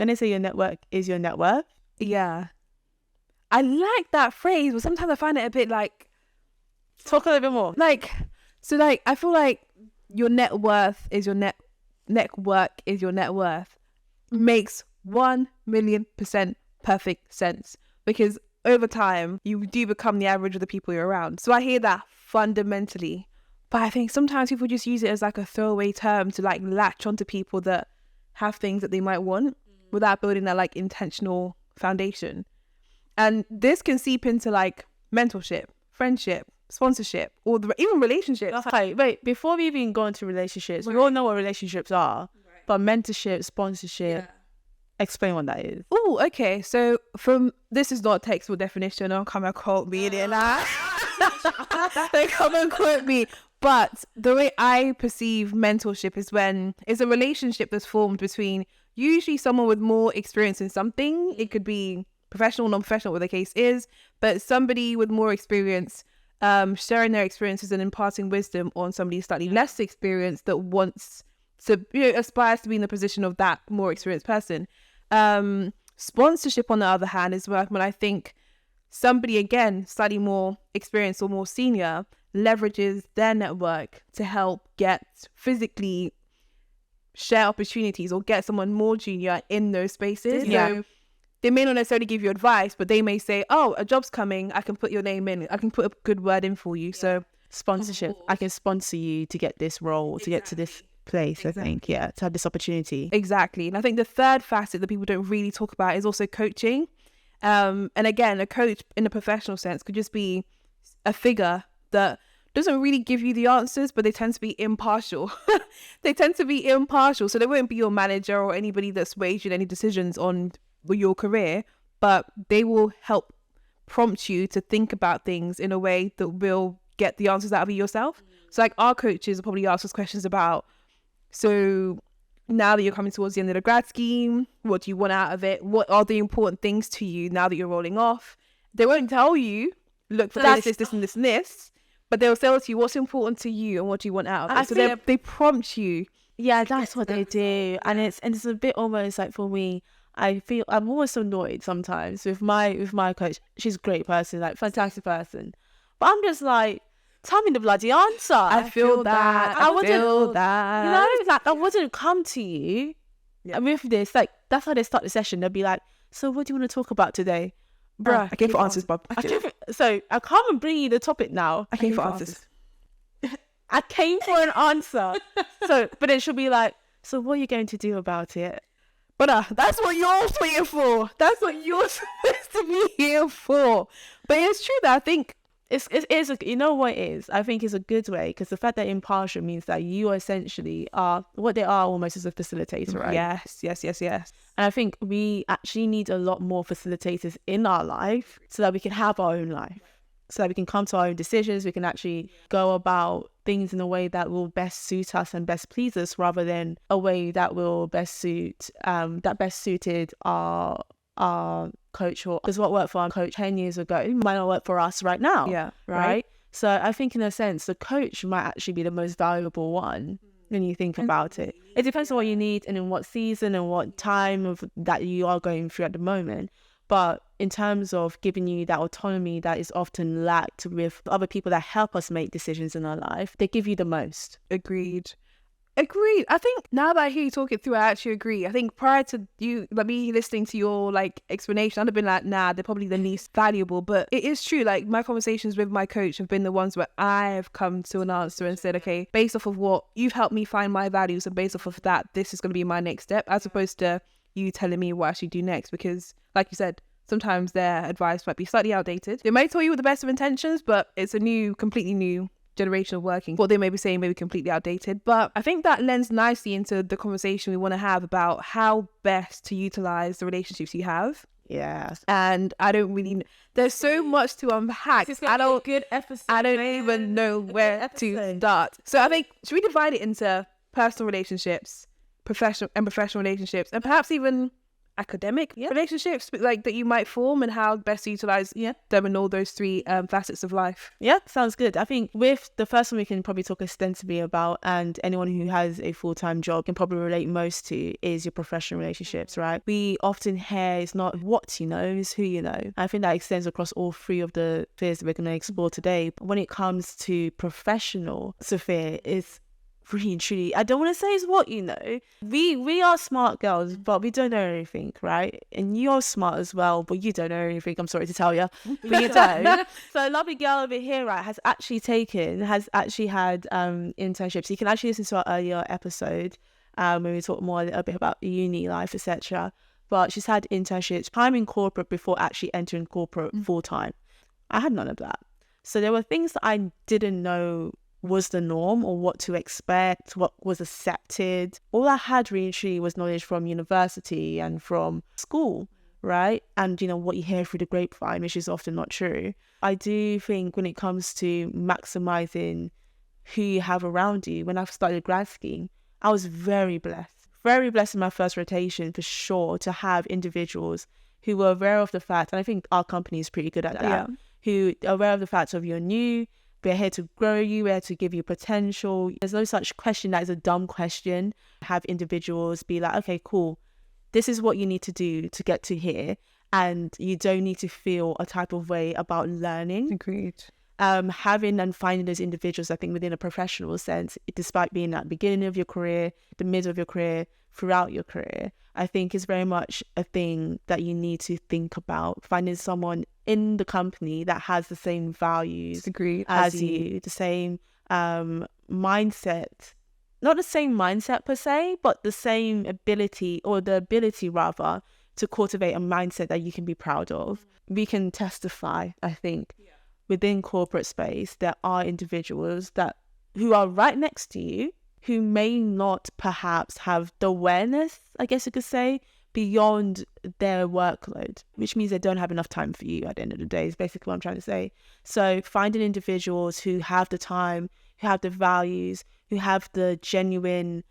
when they say your network is your net worth. Yeah. I like that phrase, but sometimes I find it a bit like, talk a little bit more. Like, so like, I feel like your net worth is your network is your net worth makes 1,000,000% perfect sense, because over time you do become the average of the people you're around. So I hear that fundamentally, but I think sometimes people just use it as like a throwaway term to like latch onto people that have things that they might want without building that like intentional foundation. And this can seep into like mentorship, friendship, sponsorship, or even relationships. Okay, wait, before we even go into relationships, we all know what relationships are, but mentorship, sponsorship, explain what that is. Oh, okay. So this is not a textbook definition. Don't come and quote me in it. Don't come and quote me. But the way I perceive mentorship is when it's a relationship that's formed between usually someone with more experience in something. It could be professional, non-professional, what the case is, but somebody with more experience sharing their experiences and imparting wisdom on somebody slightly less experienced that wants to, aspires to be in the position of that more experienced person. Sponsorship, on the other hand, is when I think somebody, again, slightly more experienced or more senior, leverages their network to help get physically share opportunities or get someone more junior in those spaces. Yeah. So they may not necessarily give you advice, but they may say, oh, a job's coming, I can put your name in, I can put a good word in for you. So sponsorship, I can sponsor you to get this role, to get to this place, I think, to have this opportunity. Exactly. And I think the third facet that people don't really talk about is also coaching. And again, a coach in a professional sense could just be a figure that doesn't really give you the answers, but they tend to be impartial. They tend to be impartial. So they won't be your manager or anybody that sways you in any decisions on your career, but they will help prompt you to think about things in a way that will get the answers out of you yourself. So like our coaches will probably ask us questions about, so now that you're coming towards the end of the grad scheme, what do you want out of it? What are the important things to you now that you're rolling off? They won't tell you, look for this, and this, but they'll tell you what's important to you and what do you want out of it. So they prompt you. Yeah, that's what they do. And it's a bit almost like, for me, I feel I'm almost annoyed sometimes with my coach. She's a great person, like fantastic person. But I'm just like, tell me the bloody answer. I feel that. I feel that. You know, like I wouldn't come to you with this. Like, that's how they start the session. They'll be like, so what do you want to talk about today? Bruh, I came for answers, Bob. So I come and bring you the topic now. I came for answers. I came for an answer. But then she'll be like, so what are you going to do about it? But that's what you're here for. That's what you're supposed to be here for. But it's true that I think you know what it is? I think it's a good way, because the fact that impartial means that you essentially are what they are almost as a facilitator, right? Yes. And I think we actually need a lot more facilitators in our life so that we can have our own life, so that we can come to our own decisions. We can actually go about things in a way that will best suit us and best please us, rather than a way that will best suited our coach, or because what worked for our coach 10 years ago might not work for us right now. Yeah, right. So I think in a sense the coach might actually be the most valuable one when you think about it. It depends on what you need and in what season and what time of that you are going through at the moment. But in terms of giving you that autonomy that is often lacked with other people that help us make decisions in our life, they give you the most. Agreed. I think now that I hear you talk it through, I actually agree. I think prior to you, like me listening to your like explanation, I'd have been like, nah, they're probably the least valuable. But it is true. Like my conversations with my coach have been the ones where I've come to an answer and said, okay, based off of what you've helped me find my values, and based off of that, this is going to be my next step, as opposed to you telling me what I should do next. Because like you said, sometimes their advice might be slightly outdated. They might tell you with the best of intentions, but it's completely new generation of working. What they may be saying may be completely outdated. But I think that lends nicely into the conversation we want to have about how best to utilize the relationships you have. Yes. And I don't really, there's so much to unpack. I don't even know where to start. So I think, should we divide it into personal relationships, professional relationships, and perhaps even academic relationships like that you might form, and how best to utilize them in all those three facets of life. Yeah, sounds good. I think with the first one we can probably talk extensively about, and anyone who has a full-time job can probably relate most to, is your professional relationships, right? We often hear it's not what you know, it's who you know. I think that extends across all three of the spheres that we're going to explore today. But when it comes to professional sphere, it's really and truly, I don't want to say it's what you know. We are smart girls, but we don't know everything, right? And you're smart as well, but you don't know everything. I'm sorry to tell you, but you don't. So a lovely girl over here, right, has actually had internships. You can actually listen to our earlier episode when we talk more a little bit about uni life, etc. But she's had internships, time in corporate before actually entering corporate full time. I had none of that. So there were things that I didn't know was the norm, or what to expect, what was accepted. All I had really was knowledge from university and from school, right? And, you know, what you hear through the grapevine, which is often not true. I do think when it comes to maximizing who you have around you, when I started grad scheme, I was very blessed in my first rotation, for sure, to have individuals who were aware of the fact, and I think our company is pretty good at that, who are aware of the fact of you're new, we're here to grow you, we're here to give you potential. There's no such question that is a dumb question. Have individuals be like, okay, cool, this is what you need to do to get to here. And you don't need to feel a type of way about learning. Agreed. Having and finding those individuals, I think, within a professional sense, despite being at the beginning of your career, the middle of your career, throughout your career, I think is very much a thing that you need to think about. Finding someone in the company that has the same values as you, the same mindset, not the same mindset per se, but the same ability, or the ability rather, to cultivate a mindset that you can be proud of. We can testify, I think, within corporate space, there are individuals who are right next to you, who may not perhaps have the awareness, I guess you could say, beyond their workload, which means they don't have enough time for you at the end of the day, is basically what I'm trying to say. So finding individuals who have the time, who have the values, who have the genuine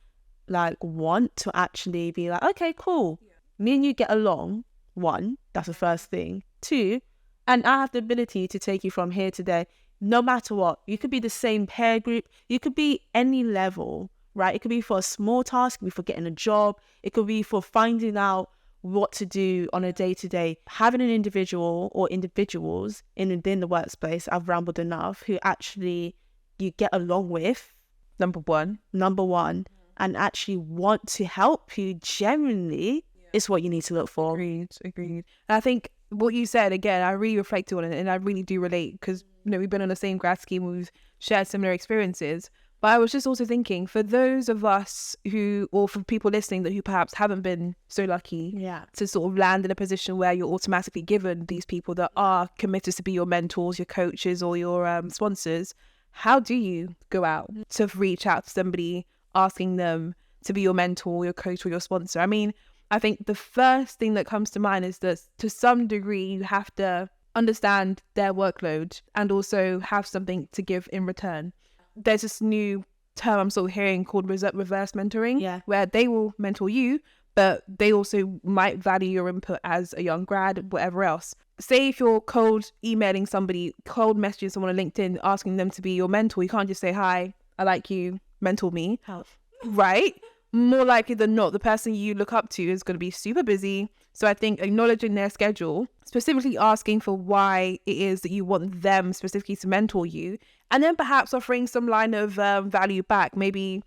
want to actually be like, okay, cool, me and you get along. One, that's the first thing. Two, and I have the ability to take you from here to there, no matter what. You could be the same peer group. You could be any level, right? It could be for a small task. It could be for getting a job. It could be for finding out what to do on a day-to-day. Having an individual or individuals within the workspace, I've rambled enough, who actually you get along with. Number one, and actually want to help you genuinely is what you need to look for. Agreed. And I think what you said, again, I really reflected on it, and I really do relate, because we've been on the same grad scheme, we've shared similar experiences. But I was just also thinking, for those of us who, or for people listening who perhaps haven't been so lucky to sort of land in a position where you're automatically given these people that are committed to be your mentors, your coaches, or your sponsors, how do you go out to reach out to somebody asking them to be your mentor, your coach, or your sponsor? I mean, I think the first thing that comes to mind is that to some degree you have to understand their workload and also have something to give in return. There's this new term I'm sort of hearing called reverse mentoring, where they will mentor you, but they also might value your input as a young grad, whatever else. Say if you're cold emailing somebody, cold messaging someone on LinkedIn, asking them to be your mentor, you can't just say, hi, I like you, mentor me. Help. Right? More likely than not, the person you look up to is going to be super busy. So I think acknowledging their schedule, specifically asking for why it is that you want them specifically to mentor you, and then perhaps offering some line of value back. Maybe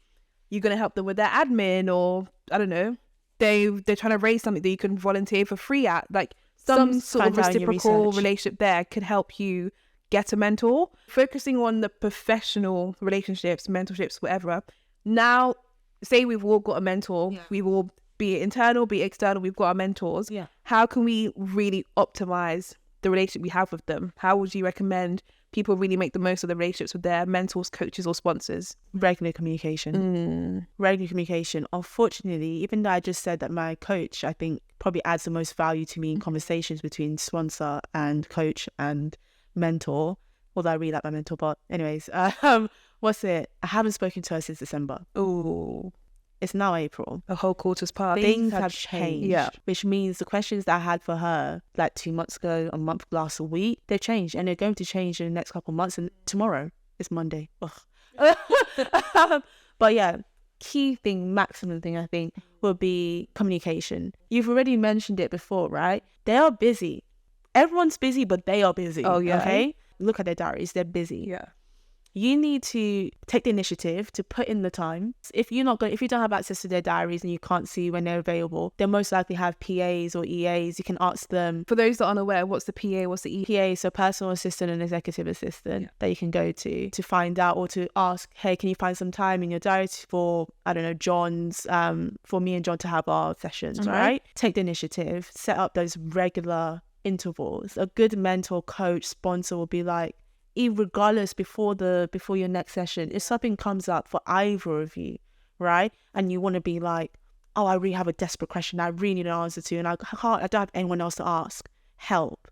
you're going to help them with their admin, or I don't know, they're trying to raise something that you can volunteer for free at. Like some sort of reciprocal relationship there could help you get a mentor. Focusing on the professional relationships, mentorships, whatever. Now, say we've all got a mentor, we've all, be it internal, be it external, we've got our mentors. How can we really optimize the relationship we have with them? How would you recommend people really make the most of the relationships with their mentors, coaches, or sponsors? Regular communication. Regular communication. Unfortunately, even though I just said that my coach, I think, probably adds the most value to me in conversations between sponsor and coach and mentor, although I really like my mentor, but anyways, what's it? I haven't spoken to her since December. Oh, It's now April. A whole quarter's passed. Things have changed. Yeah. Which means the questions that I had for her like 2 months ago, a month, last week, they've changed, and they're going to change in the next couple of months. And tomorrow is Monday. But yeah, key thing, maximum thing, I think, would be communication. You've already mentioned it before, right? They are busy. Everyone's busy, but they are busy. Oh, yeah. Okay? Look at their diaries. They're busy. Yeah. You need to take the initiative to put in the time. If you don't have access to their diaries and you can't see when they're available, they'll most likely have PAs or EAs. You can ask them. For those that aren't aware, what's the PA, what's the PA, so personal assistant and executive assistant, that you can go to find out, or to ask, hey, can you find some time in your diary for, I don't know, John's, for me and John to have our sessions, right? Take the initiative, set up those regular intervals. A good mentor, coach, sponsor will be like, regardless before your next session, if something comes up for either of you, right, and you want to be like, oh, I really have a desperate question I really need an answer to, and I don't have anyone else to ask help,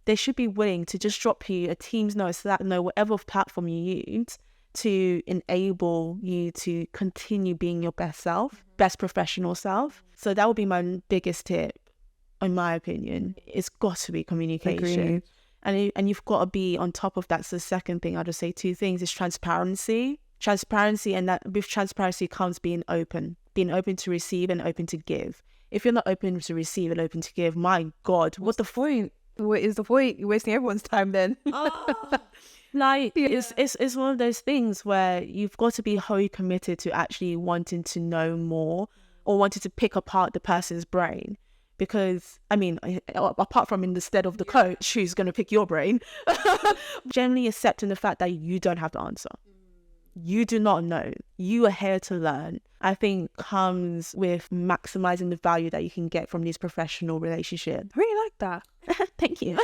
they should be willing to just drop you a Teams note, so that whatever platform you use, to enable you to continue being your best self, best professional self. So that would be my biggest tip, in my opinion. It's got to be communication. Agreed. And you've got to be on top of that. So the second thing, I'll just say 2 things, is transparency. And that with transparency comes being open to receive and open to give. If you're not open to receive and open to give, my God, what's the point? What is the point? You're wasting everyone's time then. It's one of those things where you've got to be wholly committed to actually wanting to know more, or wanting to pick apart the person's brain. Because, I mean, apart from in the stead of the coach who's going to pick your brain, generally accepting the fact that you don't have the answer. You do not know. You are here to learn. I think comes with maximizing the value that you can get from these professional relationships. I really like that. Thank you.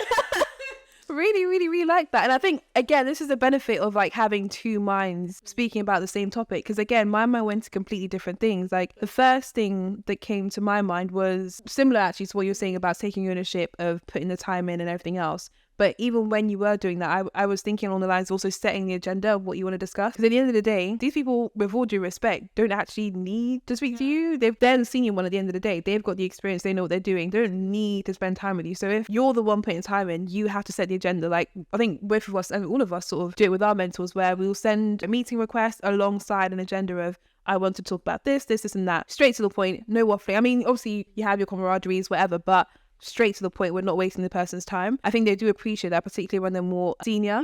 Really, really, really like that. And I think, again, this is the benefit of like having 2 minds speaking about the same topic. Because again, my mind went to completely different things. Like the first thing that came to my mind was similar actually to what you're saying about taking ownership of putting the time in and everything else. But even when you were doing that, I was thinking along the lines of also setting the agenda of what you want to discuss. Because at the end of the day, these people, with all due respect, don't actually need to speak to you. They're the senior one at the end of the day. They've got the experience. They know what they're doing. They don't need to spend time with you. So if you're the one putting time in, you have to set the agenda. Like, I think both of us and all of us sort of do it with our mentors, where we'll send a meeting request alongside an agenda of, I want to talk about this, and that. Straight to the point, no waffling. I mean, obviously you have your camaraderies, whatever, but straight to the point. We're not wasting the person's time. I think they do appreciate that, particularly when they're more senior.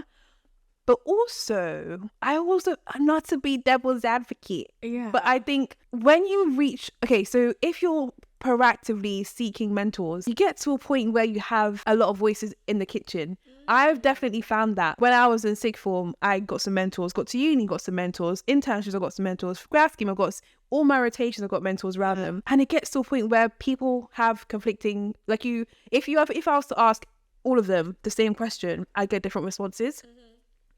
But also, I'm not to be devil's advocate, but I think when you reach, so if you're proactively seeking mentors, you get to a point where you have a lot of voices in the kitchen. I've definitely found that when I was in sixth form, I got some mentors, got to uni, got some mentors, internships, I got some mentors, grad scheme, I got all my rotations, I've got mentors around them. And it gets to a point where people have conflicting, like if I was to ask all of them the same question, I get different responses.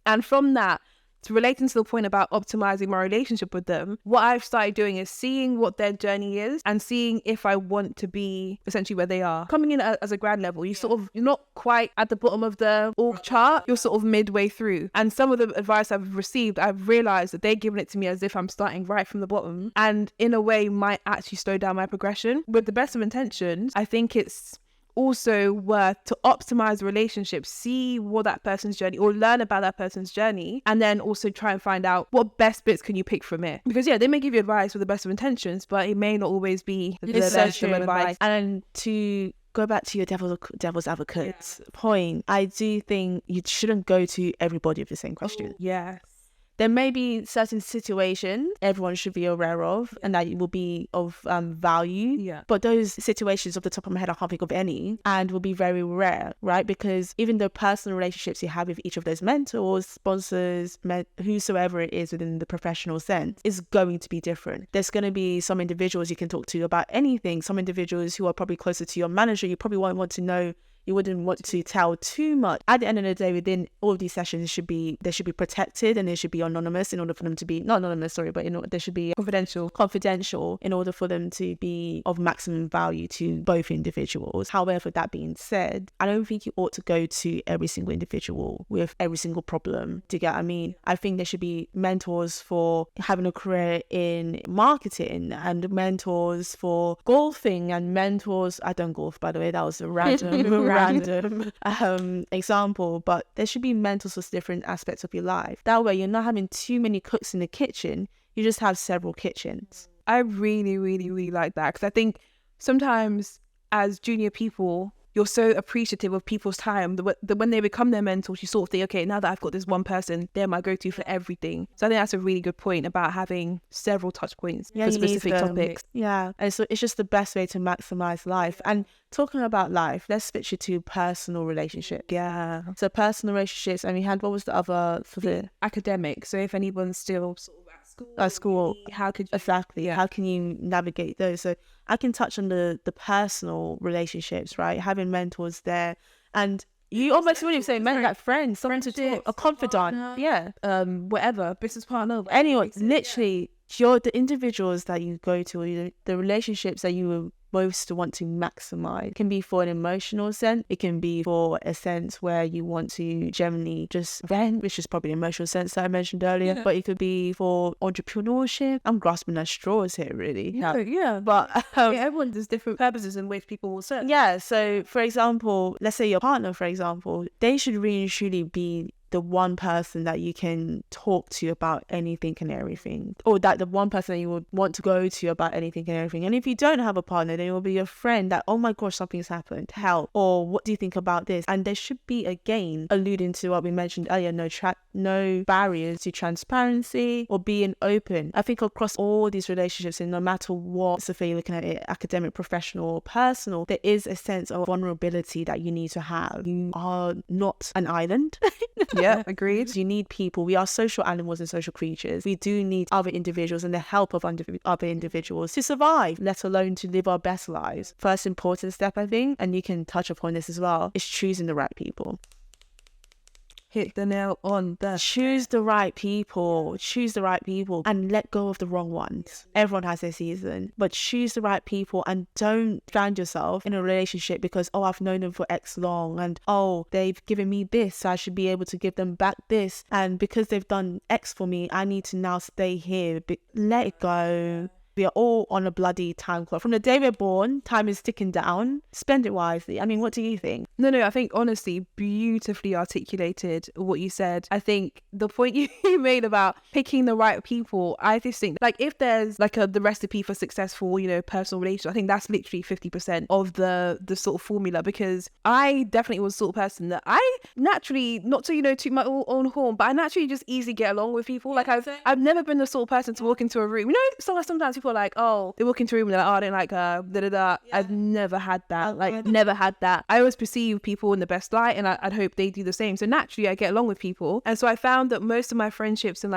And from that, to relating to the point about optimizing my relationship with them, what I've started doing is seeing what their journey is and seeing if I want to be essentially where they are. Coming in as a grad level, you're not quite at the bottom of the org chart, you're sort of midway through. And some of the advice I've received, I've realized that they're giving it to me as if I'm starting right from the bottom, and in a way might actually slow down my progression. With the best of intentions, I think it's also worth to optimize the relationship, see what that person's journey, or learn about that person's journey, and then also try and find out what best bits can you pick from it. Because they may give you advice with the best of intentions, but it may not always be the best of advice. And to go back to your devil's advocate point, I do think you shouldn't go to everybody with the same question. Yes. There may be certain situations everyone should be aware of and that it will be of value. Yeah. But those situations, off the top of my head, I can't think of any, and will be very rare, right? Because even the personal relationships you have with each of those mentors, sponsors, whosoever it is within the professional sense, is going to be different. There's going to be some individuals you can talk to about anything. Some individuals who are probably closer to your manager, you probably won't want to know you wouldn't want to tell too much. At the end of the day, within all of these sessions, they should be protected, and they should be anonymous in order for them to be, not anonymous, sorry, but they should be confidential in order for them to be of maximum value to both individuals. However, that being said, I don't think you ought to go to every single individual with every single problem. Do you get what I mean? I think there should be mentors for having a career in marketing, and mentors for golfing, and mentors, I don't golf, by the way, that was a random example, but there should be mentors for different aspects of your life. That way you're not having too many cooks in the kitchen, you just have several kitchens. I really, really, really like that, because I think sometimes as junior people, you're so appreciative of people's time that when they become their mentors, you sort of think, okay, now that I've got this one person, they're my go-to for everything. So I think that's a really good point about having several touch points for specific topics. Yeah, and so it's just the best way to maximize life. And talking about life, let's switch it to personal relationships. Yeah. So personal relationships, and we had, what was the other for the academic? So if anyone's still sort of at school, how could you... Exactly. Yeah. How can you navigate those? So I can touch on the personal relationships, right? Having mentors there, and you almost wouldn't say men, like friends, someone to talk, a confidant, whatever, business partner, anyone. Literally, you're the individuals that you go to, or the relationships that you most want to maximize. It can be for an emotional sense, it can be for a sense where you want to generally just vent, which is probably an emotional sense that I mentioned earlier, but it could be for entrepreneurship. I'm grasping at straws here, really. But everyone does different purposes in which people will serve. So for example, let's say your partner, for example, they should really and truly be the one person that you can talk to about anything and everything, or that the one person that you would want to go to about anything and everything. And if you don't have a partner, then it will be a friend that, oh my gosh, something's happened, help, or what do you think about this? And there should be, again, alluding to what we mentioned earlier, no barriers to transparency or being open. I think across all these relationships, and no matter what, so if you're looking at it, academic, professional, or personal, there is a sense of vulnerability that you need to have. You are not an island. Yeah, agreed. You need people. We are social animals and social creatures. We do need other individuals and the help of other individuals to survive, let alone to live our best lives. First important step, I think, and you can touch upon this as well, is choosing the right people. Hit the nail on the... Choose the right people and let go of the wrong ones. Everyone has their season, but choose the right people, and don't strand yourself in a relationship because, oh, I've known them for X long, and oh, they've given me this, so I should be able to give them back this, and because they've done X for me, I need to now stay here. Let it go. We are all on a bloody time clock. From the day we're born, time is ticking down. Spend it wisely. I mean, what do you think? No, I think honestly, beautifully articulated what you said. I think the point you made about picking the right people, I just think, like, if there's like the recipe for successful, personal relations, I think that's literally 50% of the sort of formula, because I definitely was the sort of person that I naturally, not to, toot my own horn, but I naturally just easily get along with people. Like I've never been the sort of person to walk into a room. Sometimes people are like, oh, they walk into a room and they're like, oh, I don't like her, Yeah. I've never had that. Never had that. I always perceive people in the best light, and I'd hope they do the same. So naturally, I get along with people. And so I found that most of my friendships and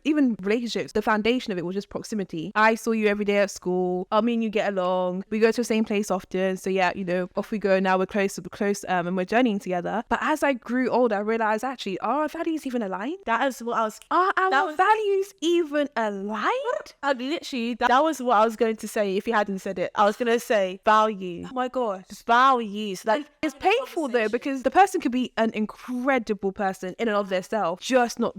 even relationships, the foundation of it was just proximity. I saw you every day at school. Me and you get along. We go to the same place often. So yeah, off we go. Now we're close, and we're journeying together. But as I grew older, I realized actually, are our values even aligned? That is what I was... Are our values even aligned? That was what I was going to say if you hadn't said it. I was going to say value. Oh my gosh. Values. It's painful though, because the person could be an incredible person in and of themselves, just not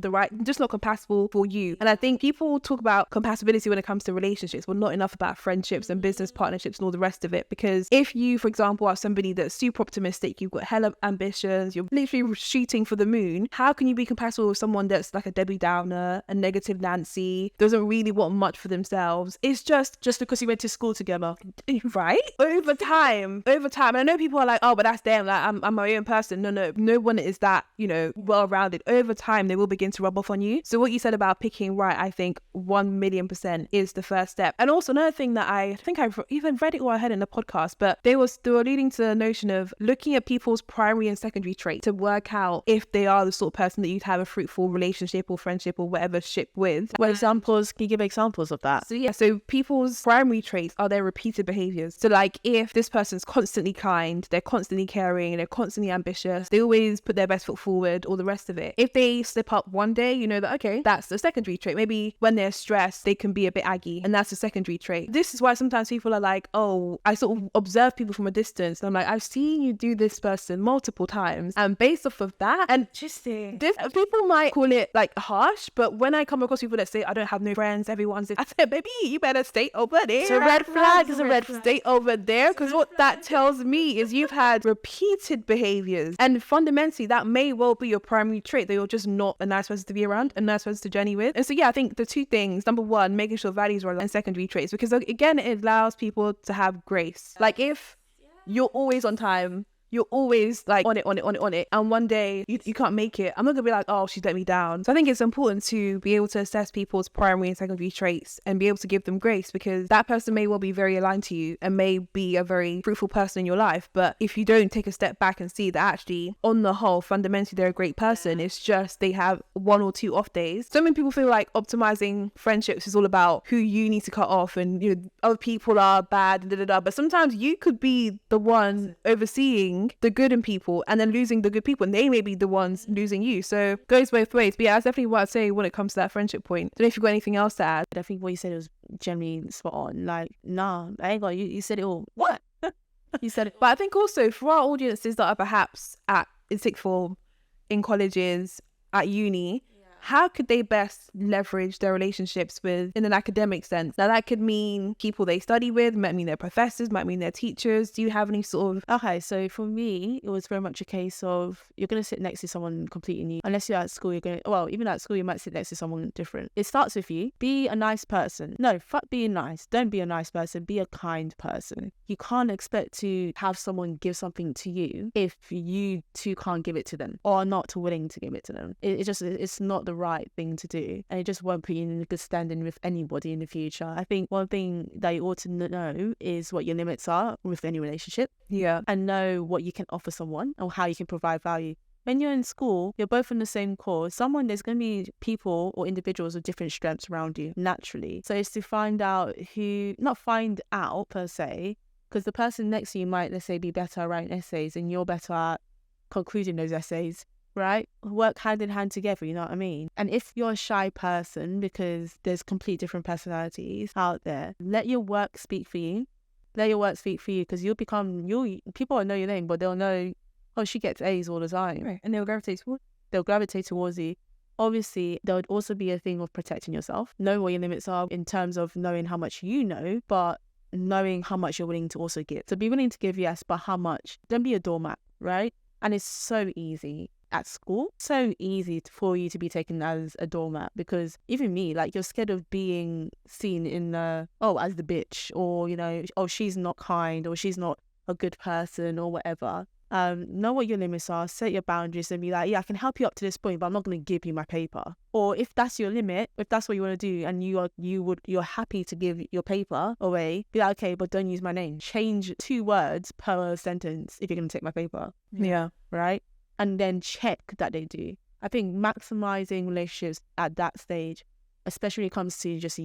compatible for you. And I think people talk about compatibility when it comes to relationships, but not enough about friendships and business partnerships and all the rest of it. Because if you, for example, are somebody that's super optimistic, you've got hella ambitions, you're literally shooting for the moon, how can you be compatible with someone that's like a Debbie Downer, a negative Nancy, doesn't really want much for themselves? It's just because you went to school together, right? Over time, and I know people are like, oh, but that's them, like I'm my own person. No one is that, well-rounded. Over time, they will begin to rub off on you. So what you said about picking right, I think 1,000,000% is the first step. And also another thing that I think I even read it or I heard in the podcast, but they were leading to the notion of looking at people's primary and secondary traits to work out if they are the sort of person that you'd have a fruitful relationship or friendship or whatever ship with. What examples? Can you give examples of that? So yeah, So people's primary traits are their repeated behaviors. So like if this person's constantly kind, they're constantly caring, they're constantly ambitious, they always put their best foot forward, all the rest of it. If they slip up one day, you know that, okay, that's the secondary trait. Maybe when they're stressed, they can be a bit aggy, and that's a secondary trait. This is why sometimes people are like, oh, I sort of observe people from a distance, and I'm like, I've seen you do this person multiple times, and based off of that, and people might call it like harsh, but when I come across people that say I don't have no friends, everyone's, I said, baby, you better stay over there. So red flag is a red flag. Stay over there, because what that tells me is you've had repeated behaviors, and fundamentally that may well be your primary trait, that you're just not a nice person to be around, a nice person to journey with. And so yeah, I think the two things, number one, making sure values are aligned, and secondary traits, because again, it allows people to have grace. Like if you're always on time, you're always like on it, and one day you can't make it, I'm not gonna be like, oh, she's let me down. So I think it's important to be able to assess people's primary and secondary traits and be able to give them grace, because that person may well be very aligned to you and may be a very fruitful person in your life, but if you don't take a step back and see that actually on the whole fundamentally they're a great person, it's just they have one or two off days. So many people feel like optimizing friendships is all about who you need to cut off, and you know, other people are bad, but sometimes you could be the one overseeing the good in people and then losing the good people, and they may be the ones losing you. So it goes both ways. But yeah, that's definitely what I'd say when it comes to that friendship point. Don't know if you've got anything else to add. I think what you said was generally spot on. Like, nah, I ain't got you said it all. What? You said it. But I think also for our audiences that are perhaps in sixth form, in colleges, at uni, how could they best leverage their relationships with in an academic sense? Now that could mean people they study with, might mean their professors, might mean their teachers. Do you have any sort of... Okay, so for me, it was very much a case of you're going to sit next to someone completely new. Unless you're at school, even at school, you might sit next to someone different. It starts with you. Be a nice person. No, fuck being nice. Don't be a nice person. Be a kind person. You can't expect to have someone give something to you if you too can't give it to them or are not willing to give it to them. It's not the right thing to do, and it just won't put you in a good standing with anybody in the future. I think one thing that you ought to know is what your limits are with any relationship, and know what you can offer someone or how you can provide value. When you're in school, you're both in the same course. There's going to be people or individuals with different strengths around you naturally. So it's to find out not find out per se, because the person next to you might, let's say, be better at writing essays and you're better at concluding those essays. Right? Work hand in hand together, you know what I mean? And if you're a shy person, because there's complete different personalities out there, let your work speak for you. Because people will know your name, but they'll know, oh, she gets A's all the time. Right. And they'll gravitate towards you. Obviously, there would also be a thing of protecting yourself. Know what your limits are in terms of knowing how much you know, but knowing how much you're willing to also give. So be willing to give, yes, but how much? Don't be a doormat, right? And it's so easy. At school, so easy for you to be taken as a doormat, because even me, like, you're scared of being seen as the bitch, or, you know, oh, she's not kind, or she's not a good person, or whatever. Know what your limits are, set your boundaries, and be like, yeah, I can help you up to this point, but I'm not going to give you my paper. Or if that's your limit, if that's what you want to do, and you're happy to give your paper away, be like, okay, but don't use my name. Change 2 words per sentence if you're going to take my paper. Yeah. Right? And then check that they do. I think maximizing relationships at that stage, especially when it comes to just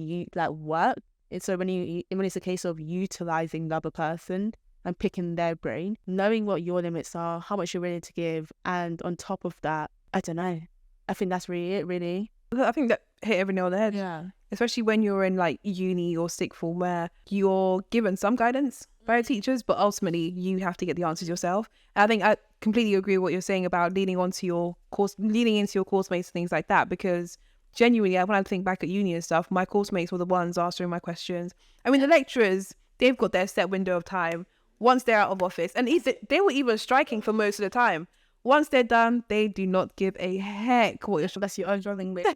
work. So when it's a case of utilizing the other person and picking their brain, knowing what your limits are, how much you're willing to give, and on top of that, I don't know. I think that's really it, really. I think that hit every nail on the head. Yeah. Especially when you're in like uni or sixth form, where you're given some guidance by your teachers, but ultimately you have to get the answers yourself. And I think I completely agree with what you're saying about leaning into your course mates and things like that, because genuinely, when I think back at uni and stuff, my course mates were the ones answering my questions. I mean, the lecturers, they've got their set window of time once they're out of office, and they were even striking for most of the time. Once they're done, they do not give a heck what that's your own running with.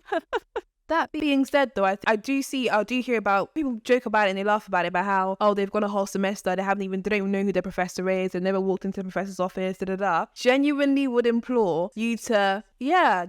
That being said, though, I do hear about people joke about it and they laugh about it, about how, oh, they've gone a whole semester, they don't even know who their professor is, they've never walked into the professor's office, Genuinely would implore you to,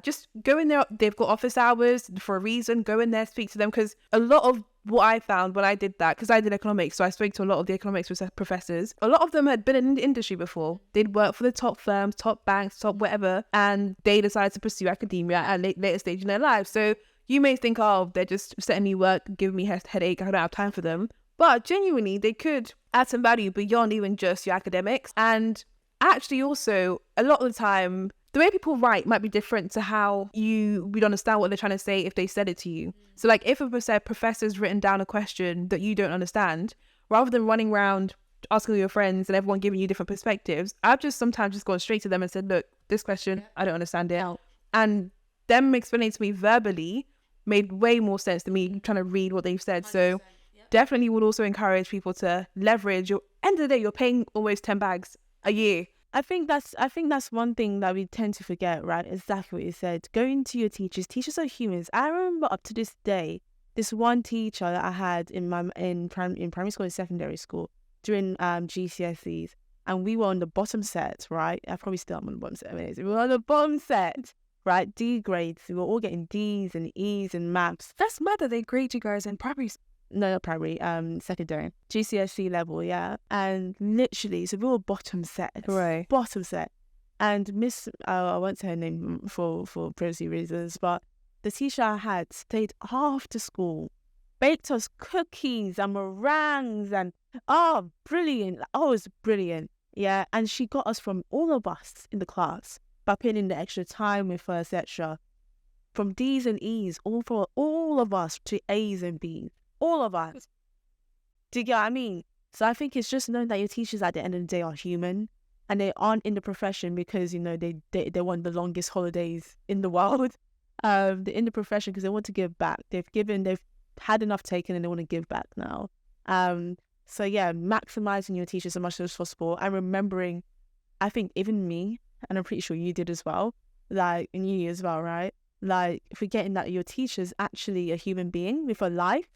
just go in there. They've got office hours for a reason. Go in there, speak to them, because a lot of what I found when I did that, because I did economics, so I spoke to a lot of the economics professors. A lot of them had been in the industry before. They'd worked for the top firms, top banks, top whatever, and they decided to pursue academia at a later stage in their lives. So you may think, oh, they're just setting me work, giving me headache, I don't have time for them. But genuinely, they could add some value beyond even just your academics. And actually also, a lot of the time, the way people write might be different to how you would understand what they're trying to say if they said it to you. So like if a professor's written down a question that you don't understand, rather than running around asking your friends and everyone giving you different perspectives, I've just sometimes just gone straight to them and said, look, this question, I don't understand it. And them explaining to me verbally made way more sense than me trying to read what they've said. So definitely would also encourage people to leverage your end of the day, you're paying almost 10 bags a year. I think that's one thing that we tend to forget, right? Exactly what you said. Going to your teachers. Teachers are humans. I remember up to this day, this one teacher that I had in primary school and secondary school during GCSEs, and we were on the bottom set, right? I probably still am on the bottom set. We were on the bottom set, right? D grades. We were all getting D's and E's and maths. That's mad that they grade you guys in primary. No, not primary, secondary, GCSE level, yeah. And literally, so we were bottom set, Right. bottom set. And Miss, I won't say her name for privacy reasons, but the teacher I had stayed after school, baked us cookies and meringues, and brilliant. Oh, it was brilliant, yeah. And she got us from all of us in the class by putting in the extra time with her, etc. From D's and E's, all of us to A's and B's. All of us. Do you get what I mean? So I think it's just knowing that your teachers at the end of the day are human, and they aren't in the profession because, you know, they want the longest holidays in the world. They're in the profession because they want to give back. They've had enough taken and they want to give back now. So yeah, maximizing your teachers as much as possible and remembering, I think even me, and I'm pretty sure you did as well, like, and you as well, right? Like forgetting that your teacher's actually a human being with a life.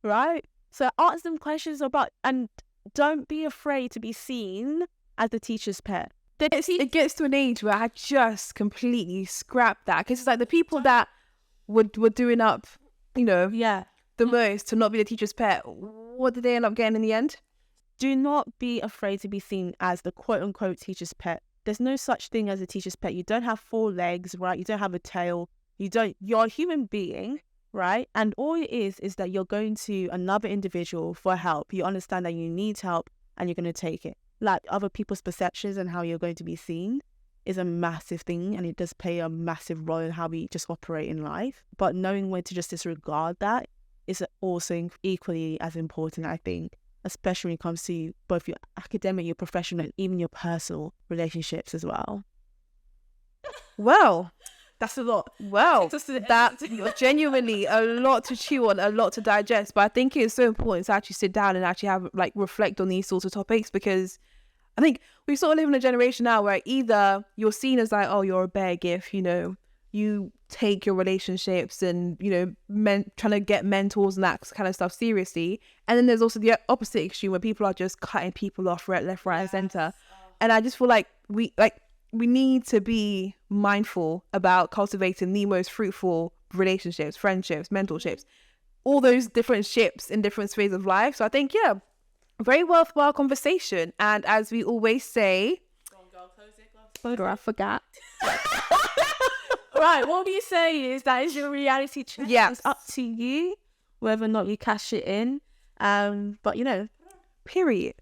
Right? So ask them questions about, and don't be afraid to be seen as the teacher's pet. It gets to an age where I just completely scrap that, because it's like the people that were doing up, you know, the most to not be the teacher's pet, what did they end up getting in the end? Do not be afraid to be seen as the quote unquote teacher's pet. There's no such thing as a teacher's pet. You don't have 4 legs, right? You don't have a tail. You're a human being. Right? And all it is that you're going to another individual for help. You understand that you need help and you're going to take it. Like other people's perceptions and how you're going to be seen is a massive thing, and it does play a massive role in how we just operate in life. But knowing when to just disregard that is also equally as important, I think, especially when it comes to both your academic, your professional, and even your personal relationships as well. Well, that's a lot. Well, that's genuinely a lot to chew on, a lot to digest. But I think it's so important to actually sit down and actually have reflect on these sorts of topics, because I think we sort of live in a generation now where either you're seen as like, oh, you're a bear gift, you know, you take your relationships and, you know, trying to get mentors and that kind of stuff seriously. And then there's also the opposite extreme where people are just cutting people off left, right, and center. And I just feel like we need to be mindful about cultivating the most fruitful relationships, friendships, mentorships, all those different ships in different spheres of life. So I think, very worthwhile conversation. And as we always say, I forgot. Right, what we say is that is your reality check. Yeah. It's up to you whether or not you cash it in. But you know, period.